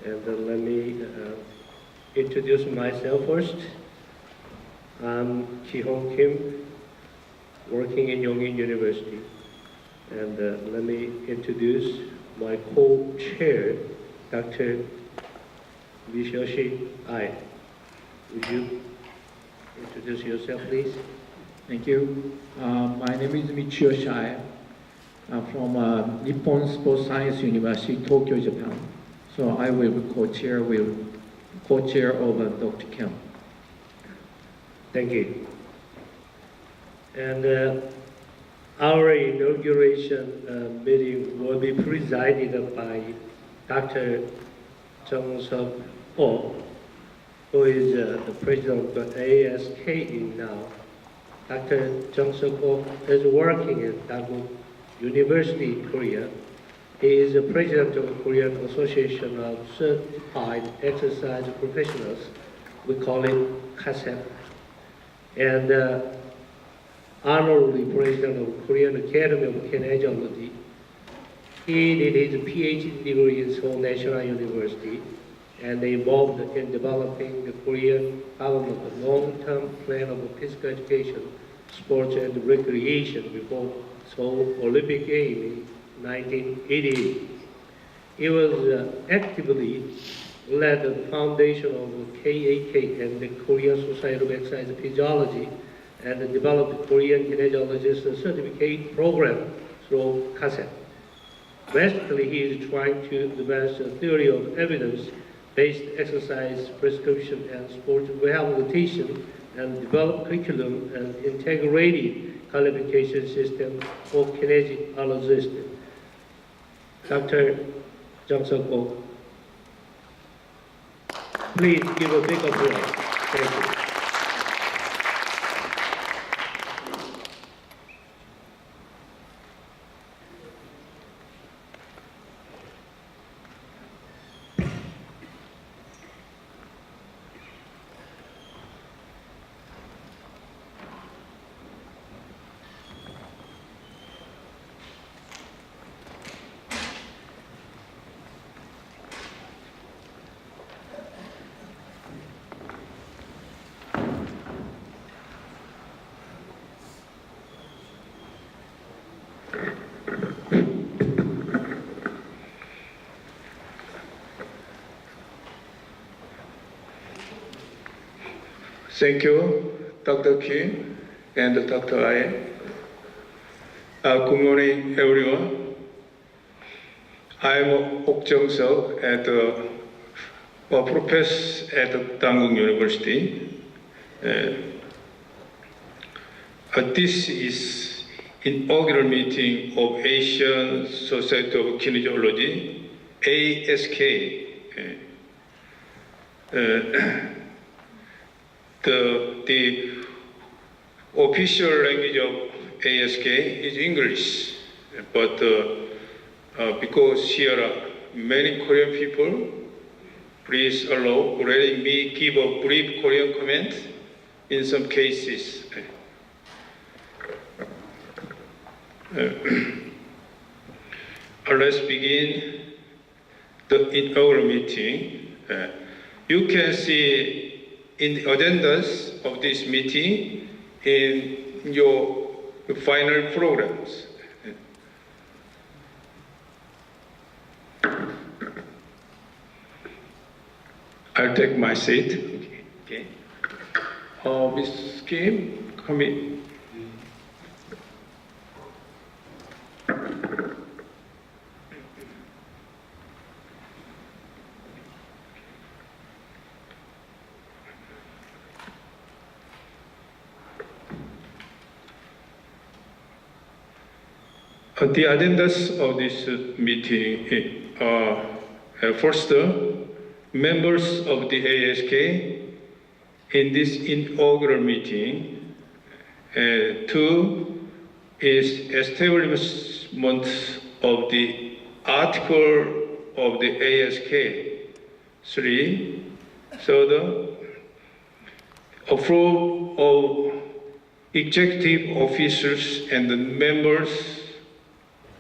And let me introduce myself first. I'm Ki-Hong Kim, working in Yongin University. And let me introduce my co-chair, Dr. Vishoshi Ai. Would you introduce yourself, please? Thank you. My name is Michiyoshi Ai. I'm from Nippon Sports Science University, Tokyo, Japan. So I will be co-chair of Dr. Kim. Thank you. And our inauguration meeting will be presided by Dr. Jung-Suk Oh, who is the president of ASK now. Dr. Jung-Suk Oh is working at Daegu University in Korea. He is the president of the Korean Association of Certified Exercise Professionals. We call it KASEP. And honorary president of Korean Academy of Kinesiology. He did his PhD degree in Seoul National University and involved in developing the Korean government's long-term plan of physical education, sports and recreation before Seoul Olympic Games in 1988. He was actively led the foundation of ACK and the Korean Society of Exercise Physiology and developed the Korean Kinesiologist Certificate Program through KASEP. Basically, he is trying to advance a theory of evidence-based exercise prescription and sports rehabilitation and develop curriculum and integrated qualification system for kinesiologists. Dr. Jung-Suk Oh, please give a big applause. Thank you. Thank you, Dr. Kim and Dr. Ai. Good morning, everyone. I'm Ok Jung-suk, a professor at Daegu University. This is inaugural meeting of Asian Society of Kinesiology, ASK. The official language of ASK is English, but because here are many Korean people, please allow letting me give a brief Korean comment in some cases. Let's begin the inaugural meeting. You can see in the agendas of this meeting in your final programs. I'll take my seat. Okay. Ms. Kim, come in. The agendas of this meeting are first, members of the ASK in this inaugural meeting. Two is establishment of the article of the ASK. Three, third, approve of executive officers and the members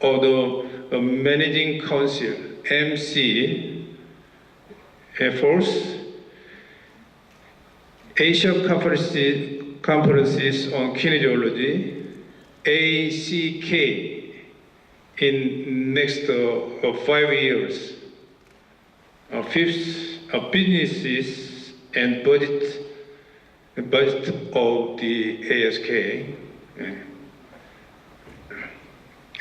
of the Managing Council, MC, Fourth, Asia conferences on kinesiology, ACK, in next 5 years. Fifth, businesses and budget of the ASK.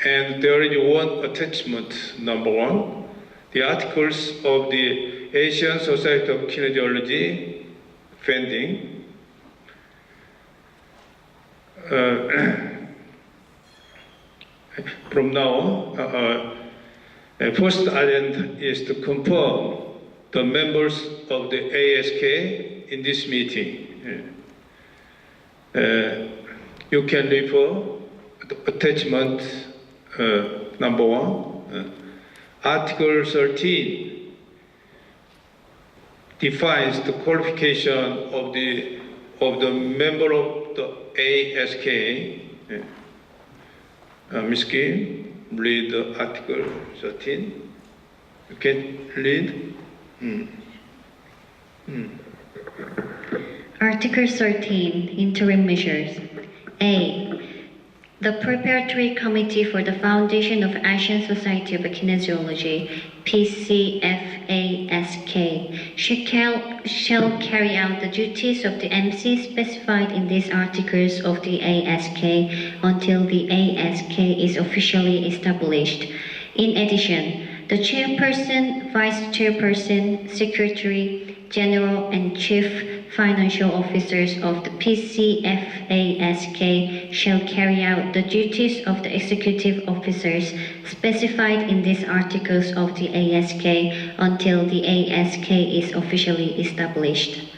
And there is one attachment, number 1, the articles of the Asian Society of Kinesiology funding. From now on, first agenda is to confirm the members of the ASK in this meeting. You can refer to attachment number 1. Article 13 defines the qualification of the member of the ASK. Ms. Kim, read Article 13. You can read. Article 13, Interim Measures. A. The Preparatory Committee for the Foundation of Asian Society of Kinesiology, PCFASK, shall carry out the duties of the MC specified in these articles of the ASK until the ASK is officially established. In addition, the chairperson, vice chairperson, secretary, general, and chief financial officers of the PCFASK shall carry out the duties of the executive officers specified in these articles of the ASK until the ASK is officially established.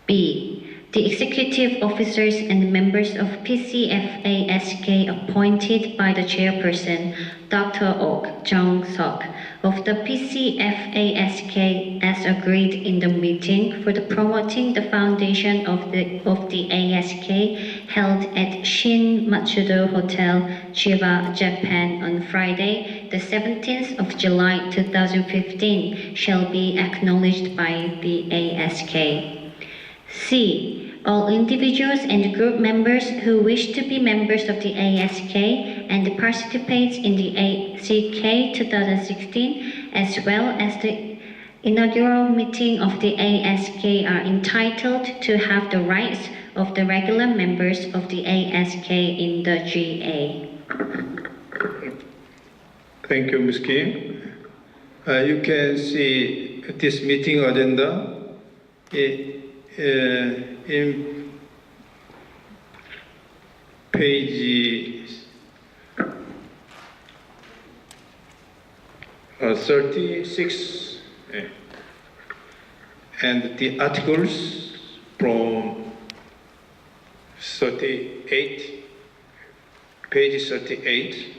B. The executive officers and members of PCFASK appointed by the chairperson, Dr. Ok Jong-seok, of the PCFASK as agreed in the meeting for the promoting the foundation of the ASK held at Shin Matsudo Hotel, Chiba, Japan on Friday, the 17th of July 2015 shall be acknowledged by the ASK. C. All individuals and group members who wish to be members of the ASK and participate in the ACK 2016 as well as the inaugural meeting of the ASK are entitled to have the rights of the regular members of the ASK in the GA. Thank you, Ms. Kim. You can see this meeting agenda in page 36, and the articles from 38, page 38,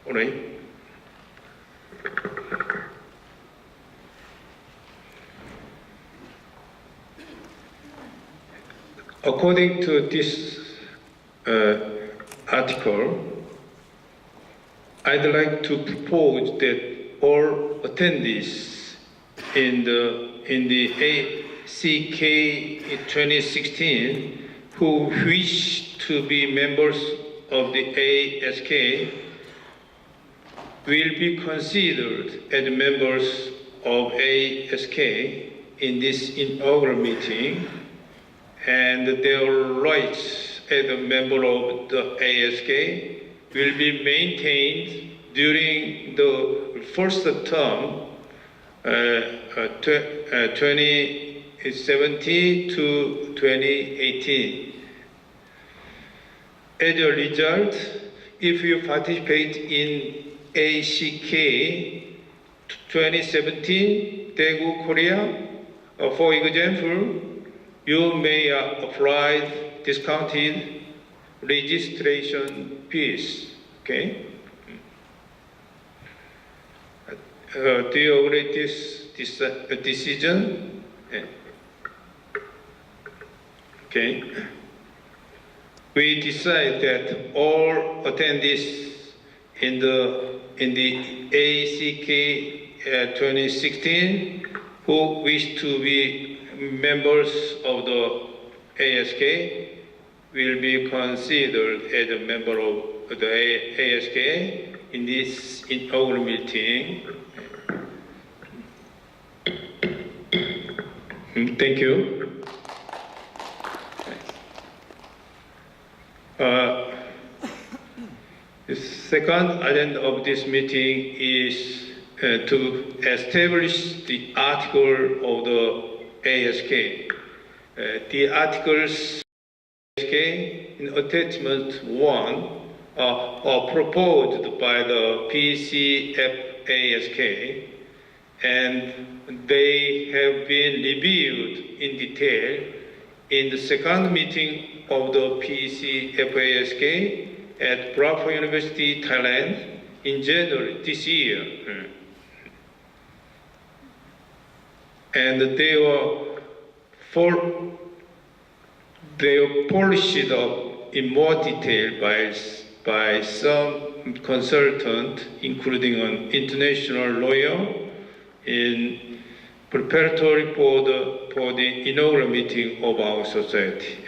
all right? According to this article, I'd like to propose that all attendees in the ACK 2016 who wish to be members of the ASK will be considered as members of ASK in this inaugural meeting, and their rights as a member of the ASK will be maintained during the first term 2017 to 2018. As a result, if you participate in ACK 2017, Daegu, Korea, for example, you may apply discounted registration fees. Okay? Do you agree with this decision? Okay. We decide that all attendees in the ACK 2016 who wish to be members of the ASK will be considered as a member of the ASK in this inaugural meeting. Thank you. The second agenda of this meeting is to establish the article of the ASK. The articles ASK in attachment 1 are proposed by the PCFASK, and they have been reviewed in detail in the second meeting of the PCFASK at Bradford University, Thailand in January this year. And they were polished up in more detail by some consultant, including an international lawyer, in preparatory for the inaugural meeting of our society.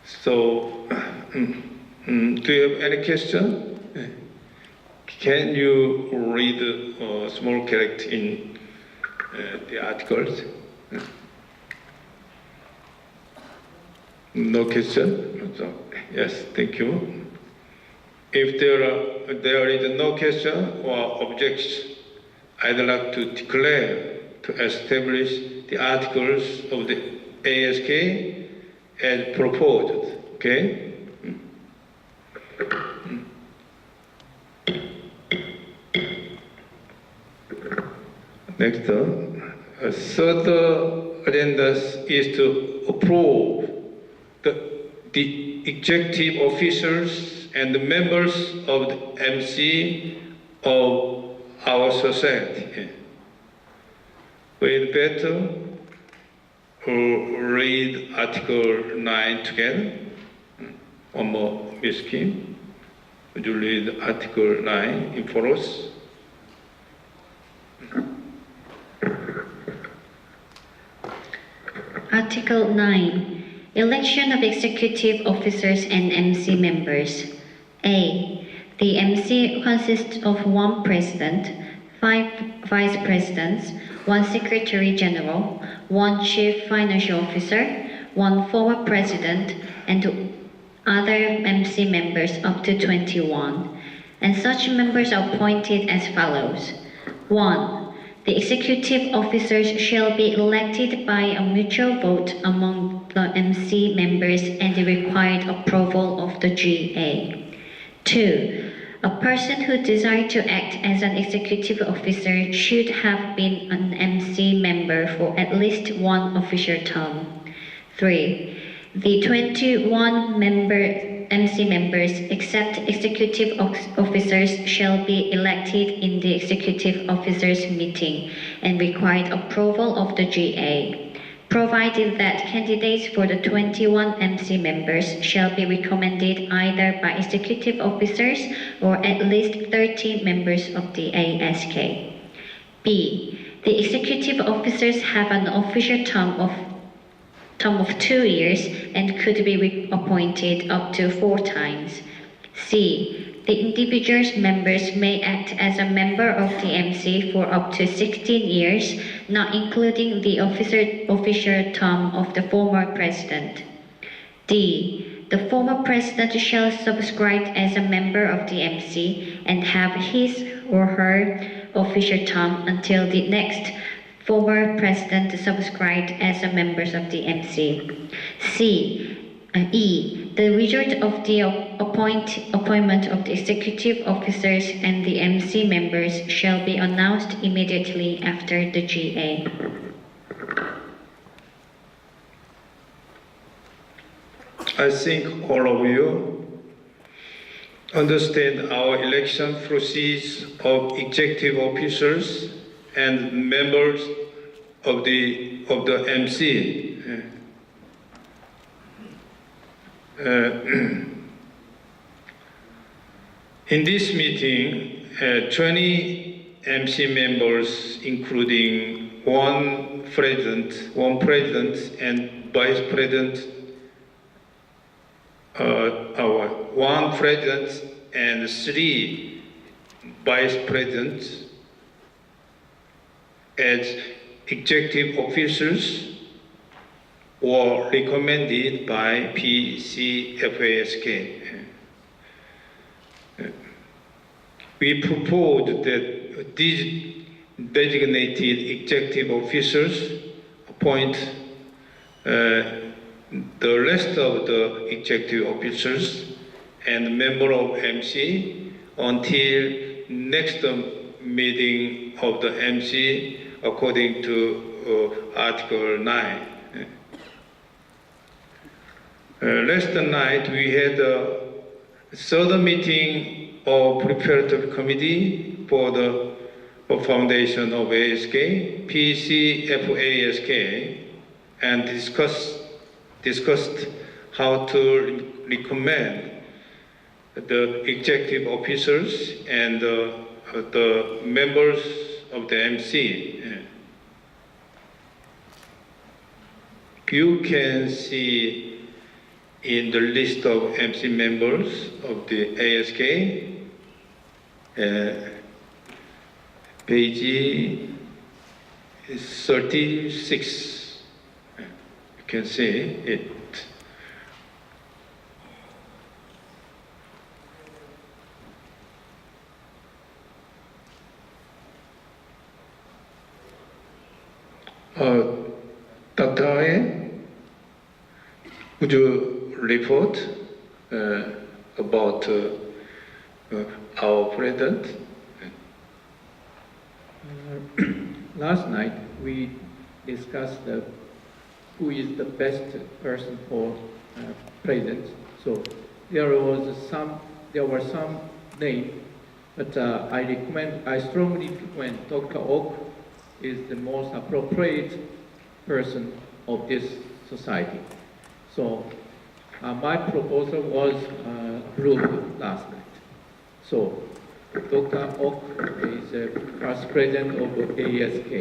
So, do you have any question? Can you read a small character in the articles? No question? So, yes, thank you. If there is no question or objection, I'd like to declare to establish the articles of the ASK as proposed. Okay? Next, third agenda is to approve the executive officers and the members of the MC of our society. We'd better read Article 9 together. One more, Ms. Kim. Would you read Article 9 in for us? Article 9. Election of executive officers and MC members. A. The MC consists of 1 president, 5 vice presidents, 1 secretary general, 1 chief financial officer, 1 former president, and other MC members up to 21. And such members are appointed as follows. 1. The executive officers shall be elected by a mutual vote among the MC members and the required approval of the GA. 2. A person who desires to act as an executive officer should have been an MC member for at least 1 official term. 3. The 21 MC members, except executive officers, shall be elected in the executive officers meeting and required approval of the GA, provided that candidates for the 21 MC members shall be recommended either by executive officers or at least 30 members of the ASK. B. The executive officers have an official term of 2 years and could be reappointed up to 4 times. C. The individual members may act as a member of the MC for up to 16 years, not including the official term of the former president. D. The former president shall subscribe as a member of the MC and have his or her official term until the next former president subscribed as a member of the MC. E. The result of the appointment of the executive officers and the MC members shall be announced immediately after the GA. I think all of you understand our election process of executive officers and members of the MC. In this meeting, 20 MC members, including one president, and vice president, one president and 3 vice presidents as executive officers were recommended by PCFASK. We proposed that these designated executive officers appoint the rest of the executive officers and member of MC until next meeting of the MC according to Article 9. Last night we had a third meeting of preparatory committee for the foundation of ASK, PCFASK, and discussed how to recommend the executive officers and the members of the MC. You can see in the list of MC members of the ASK, page 36. You can see it. Dr. Aye, would you report about our president? Last night we discussed who is the best person for president. So there were some names, but I strongly recommend Dr. Oak is the most appropriate person of this society. So my proposal was approved last night. So Dr. Oak is the first president of ASK.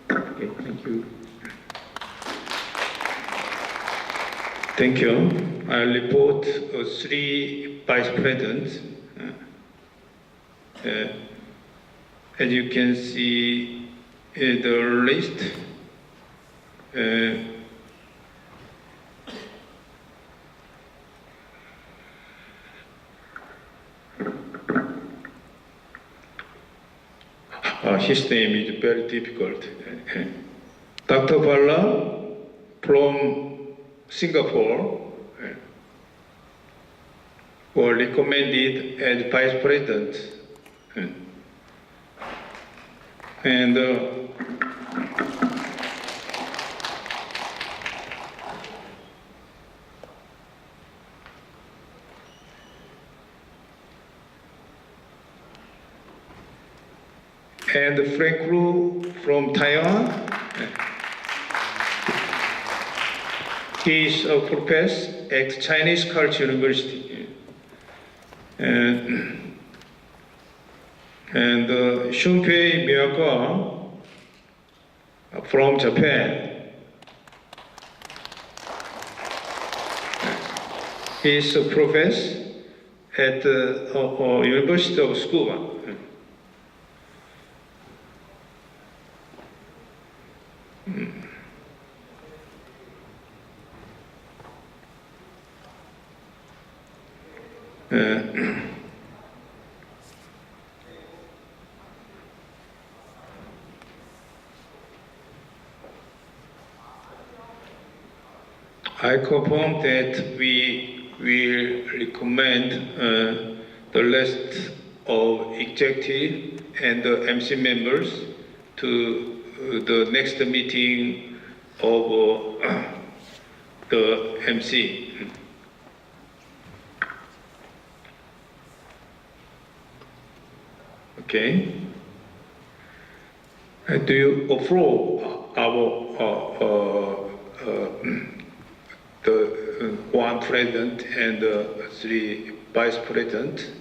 Okay, thank you. Thank you. I report 3 vice presidents. As you can see the list, his name is very difficult. Dr. Balla from Singapore were recommended as vice president. And Frank Lu from Taiwan. He is a professor at Chinese Culture University. And Shunpei Miyakawa from Japan. He is a professor at the University of Tsukuba. I confirm that we will recommend the list of executive and the MC members to the next meeting of the MC. Okay. Do you approve the 1 president and 3 vice president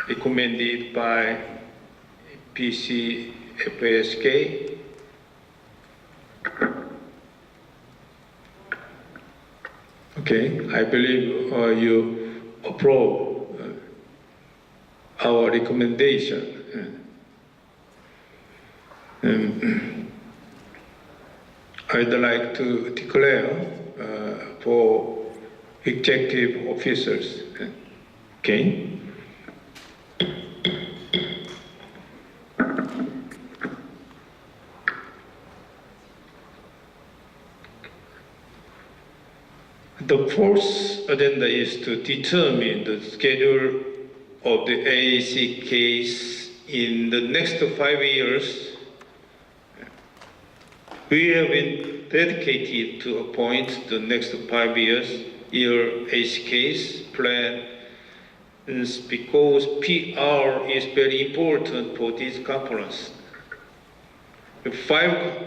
recommended by BCFASK. Okay, I believe you approve our recommendation. I'd like to declare for executive officers. Okay. The fourth agenda is to determine the schedule of the AAC case in the next 5 years. We have been dedicated to appoint the next 5 years AAC case plan because PR is very important for this conference. Five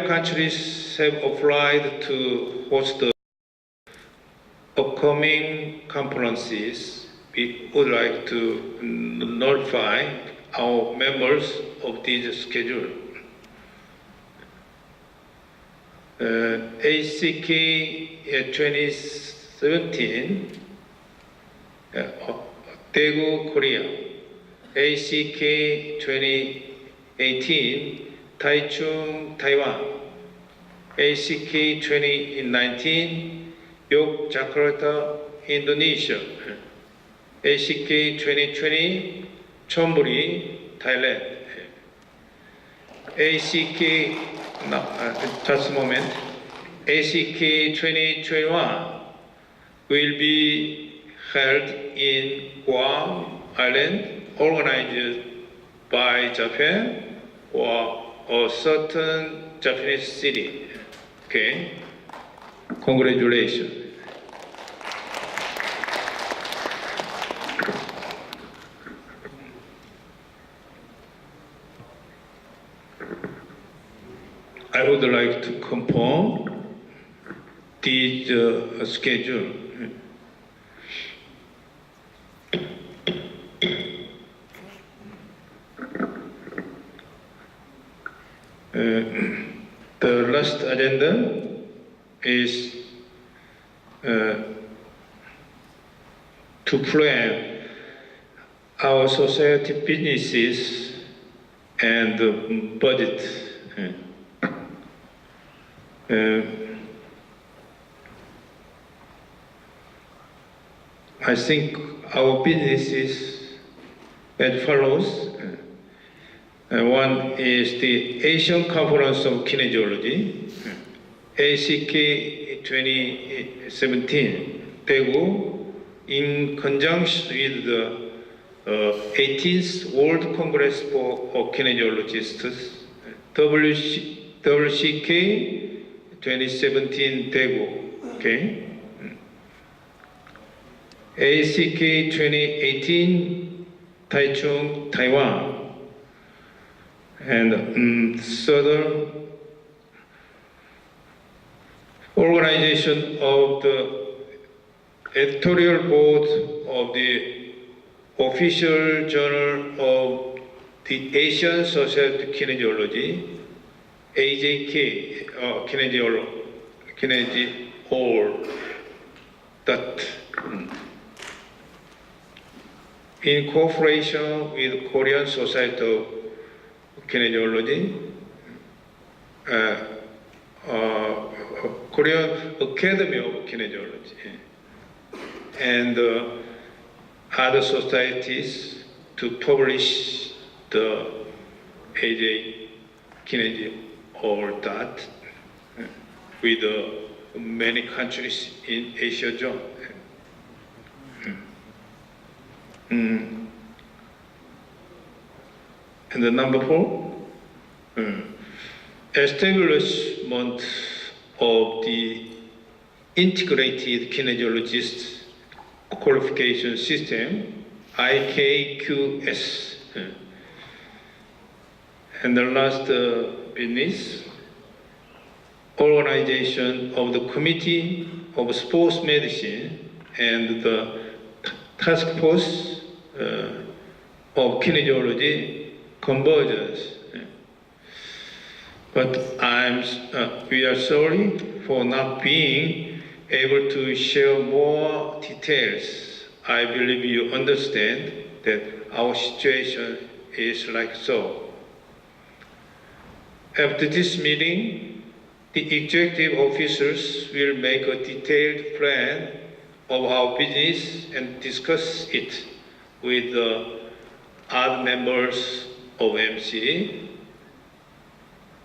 countries have applied to host the upcoming conferences. We would like to notify our members of this schedule. ACK 2017, Daegu, Korea. ACK 2018, Taichung, Taiwan. ACK 2019, Yogyakarta, Indonesia. ACK 2020, Chonburi, Thailand. ACK, just a moment. ACK 2021 will be held in Guam Island, organized by Japan or a certain Japanese city. Okay, congratulations. I would like to confirm this schedule. The last agenda is to plan our society businesses and budget. I think our business is as follows. One is the Asian Conference of Kinesiology, ACK 2017, Daegu, in conjunction with the 18th World Congress for Kinesiologists, WCK 2017 Daegu, okay? ACK 2018 Taichung, Taiwan, and third, organization of the editorial board of the official journal of the Asian Society of Kinesiology, AJK, Kinesiology, that in cooperation with Korean Society of Kinesiology, Korean Academy of Kinesiology, and other societies to publish the AJ Kinesiology or that with many countries in Asia zone. And the number 4, establishment of the integrated kinesiologist qualification system, IKQS. And the last business, organization of the Committee of Sports Medicine and the task force of kinesiology convergence. But we are sorry for not being able to share more details. I believe you understand that our situation is like so. After this meeting, the executive officers will make a detailed plan of our business and discuss it with the other members of MC,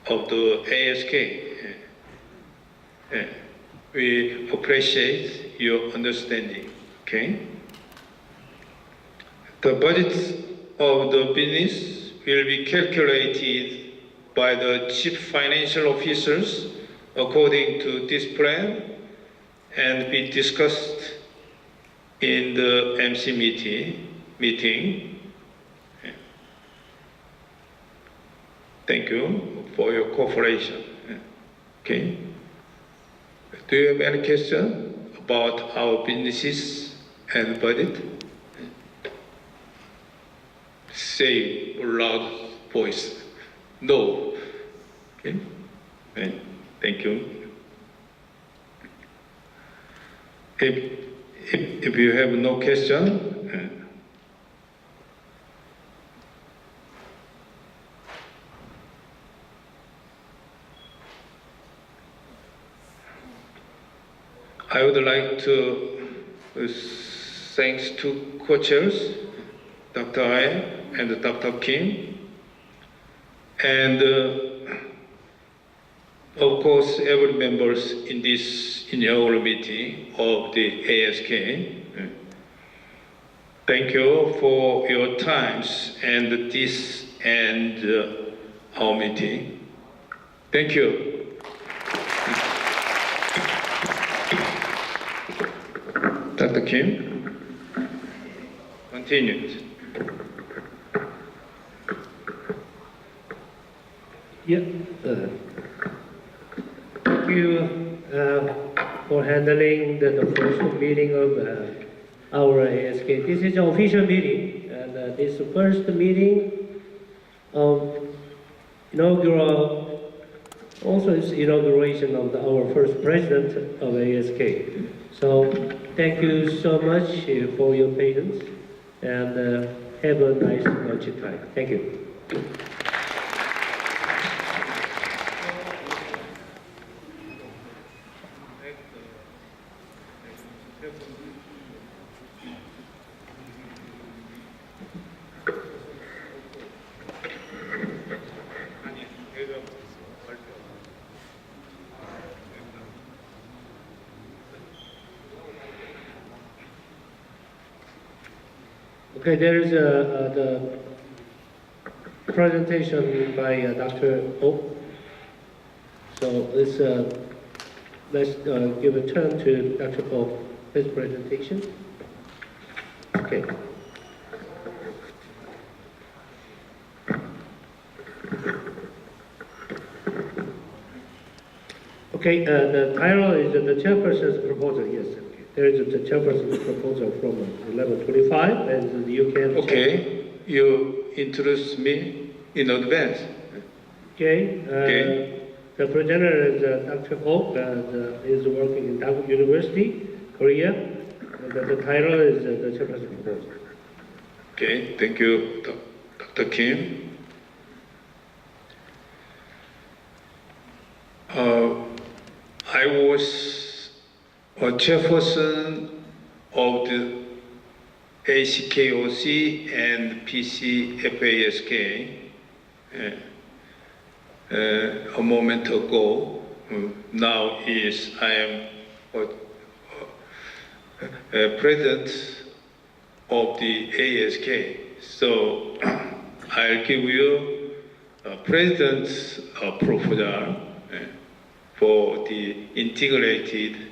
of the ASK. We appreciate your understanding, okay? The budget of the business will be calculated by the chief financial officers according to this plan and be discussed in the MC meeting. Thank you for your cooperation. Okay. Do you have any question about our businesses and budget? Say a loud voice. No. Okay. Thank you. If you have no question, I would like to thank two co-chairs, Dr. Ai and Dr. Kim, and of course every members in this inaugural meeting of the ASK. Thank you for your times and this and our meeting. Thank you. Dr. Kim, continue. Yeah. Thank you for handling the first meeting of our ASK. This is an official meeting, and this is the first meeting of inaugural. Also, it's inauguration of our first president of ASK. So, thank you so much for your patience, and have a nice lunch time. Thank you. Okay, there is the presentation by Dr. Oh. So let's give a turn to Dr. Oh, his presentation. Okay. Okay, the title is the chairperson's proposal. Yes, okay. There is the chairperson's proposal from 1125, and you can. Okay, you introduce me in advance. Okay. Okay. The presenter is Dr. Oh, is working in Daegu University, Korea. And the title is the chairperson's proposal. Okay, thank you, Dr. Kim. I was a chairperson of the ACKOC and PCFASK a moment ago. Now I am president of the ASK. So I'll give you a president's proposal for the integrated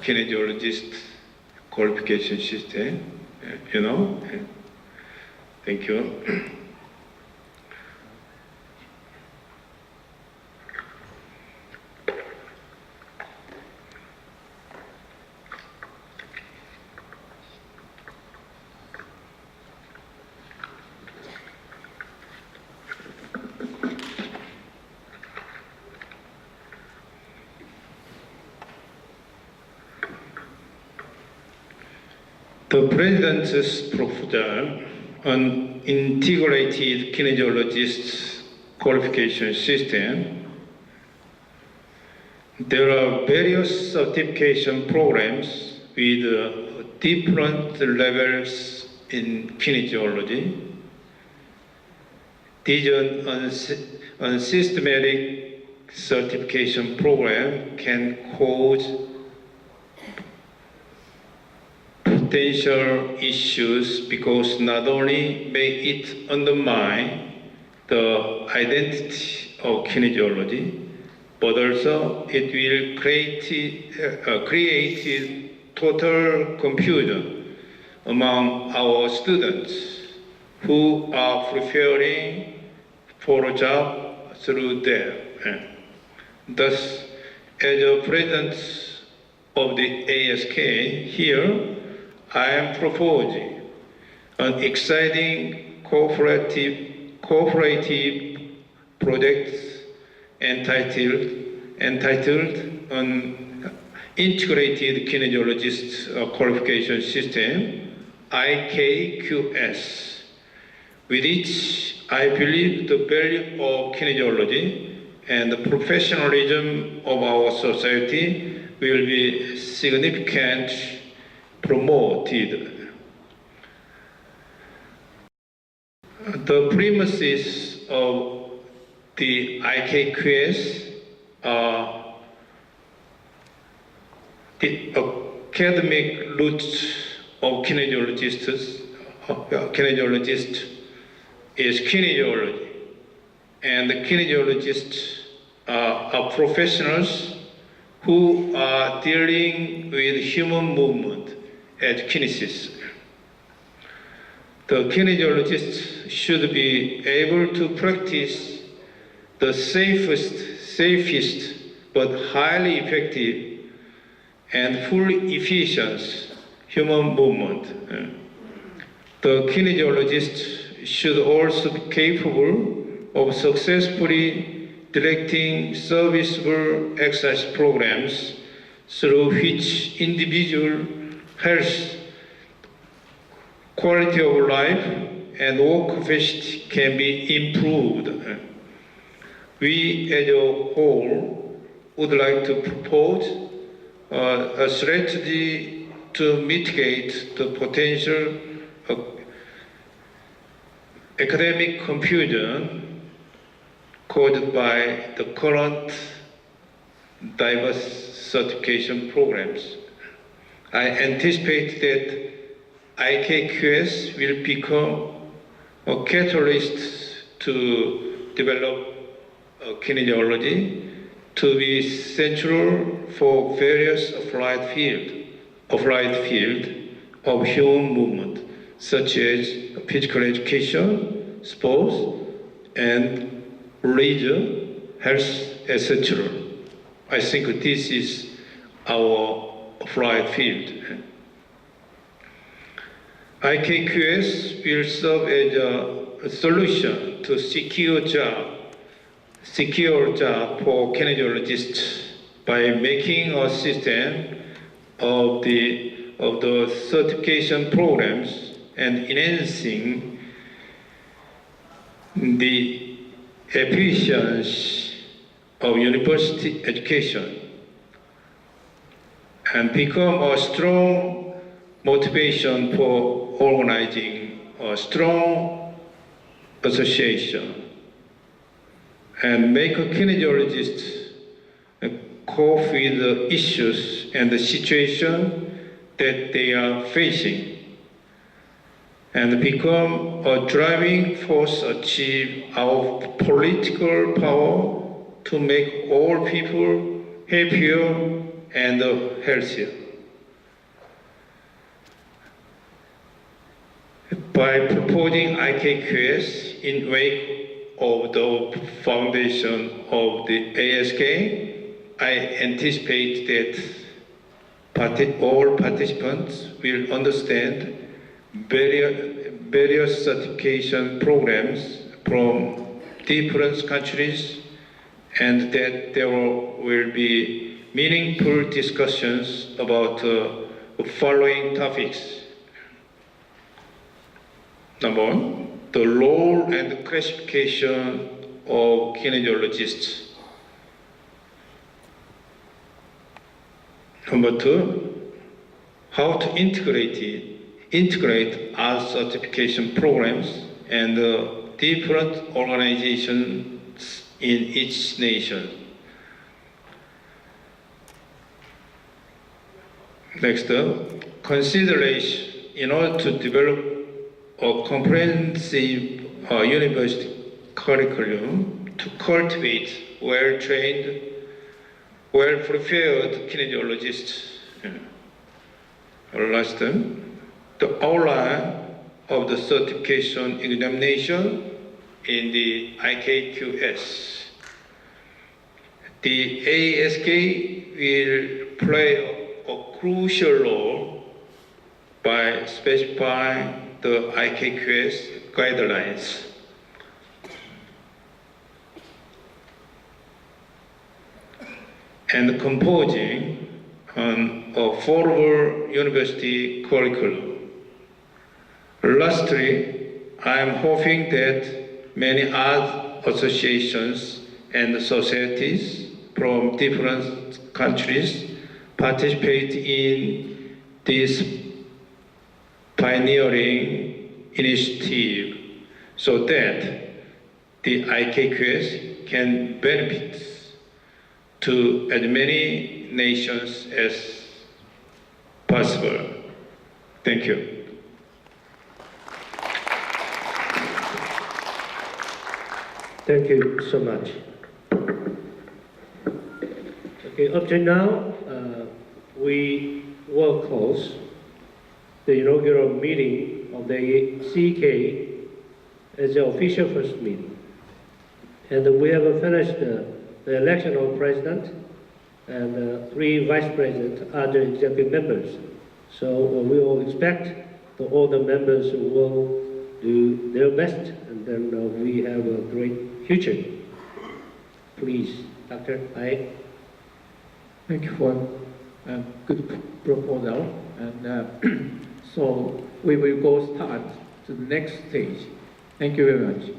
kinesiologist qualification system, Thank you. The President's proposal on integrated kinesiologist qualification system. There are various certification programs with different levels in kinesiology. These unsystematic certification program can cause potential issues because not only may it undermine the identity of kinesiology, but also it will create total confusion among our students who are preparing for a job through them. Thus, as a president of the ASK here, I am proposing an exciting cooperative project entitled an Integrated Kinesiologist Qualification System, IKQS, with which I believe the value of kinesiology and the professionalism of our society will be significantly promoted. The premises of the IKQS are the academic roots of kinesiologist is kinesiology, and the kinesiologists are professionals who are dealing with human movement as kinesists. The kinesiologists should be able to practice the safest but highly effective and fully efficient human movement. The kinesiologist should also be capable of successfully directing serviceable exercise programs through which individual health, quality of life, and work capacity can be improved. We as a whole would like to propose a strategy to mitigate the potential academic confusion caused by the current diverse certification programs. I anticipate that IKQS will become a catalyst to develop kinesiology to be central for various applied field of human movement, such as physical education, sports, and religion, health, etc. I think this is our applied field. IKQS will serve as a solution to secure job for kinesiologists by making a system of the certification programs and enhancing the efficiency of university education and become a strong motivation for organizing a strong association and make a kinesiologist cope with the issues and the situation that they are facing and become a driving force to achieve our political power to make all people happier and healthier. By proposing IKQS in wake of the foundation of the ASK, I anticipate that all participants will understand various certification programs from different countries and that there will be meaningful discussions about the following topics. Number one, the role and classification of kinesiologists. Number two, how to integrate art certification programs and different organizations in each nation. Next, consideration in order to develop a comprehensive university curriculum to cultivate well-trained, well-prepared kinesiologists. Last, the outline of the certification examination in the IKQS. The ASK will play a crucial role by specifying the IKQS guidelines. And composing a formal university curriculum. Lastly, I am hoping that many art associations and societies from different countries participate in this pioneering initiative so that the IKQS can benefit to as many nations as possible. Thank you. Thank you so much. Okay, up to now, we will close the inaugural meeting of the CK as the official first meeting. And we have finished the election of president and 3 vice president, other executive members. So we will expect that all the members will do their best, and then we have a great future. Please, Dr. Ai. Thank you for a good proposal. And so we will go start to the next stage. Thank you very much.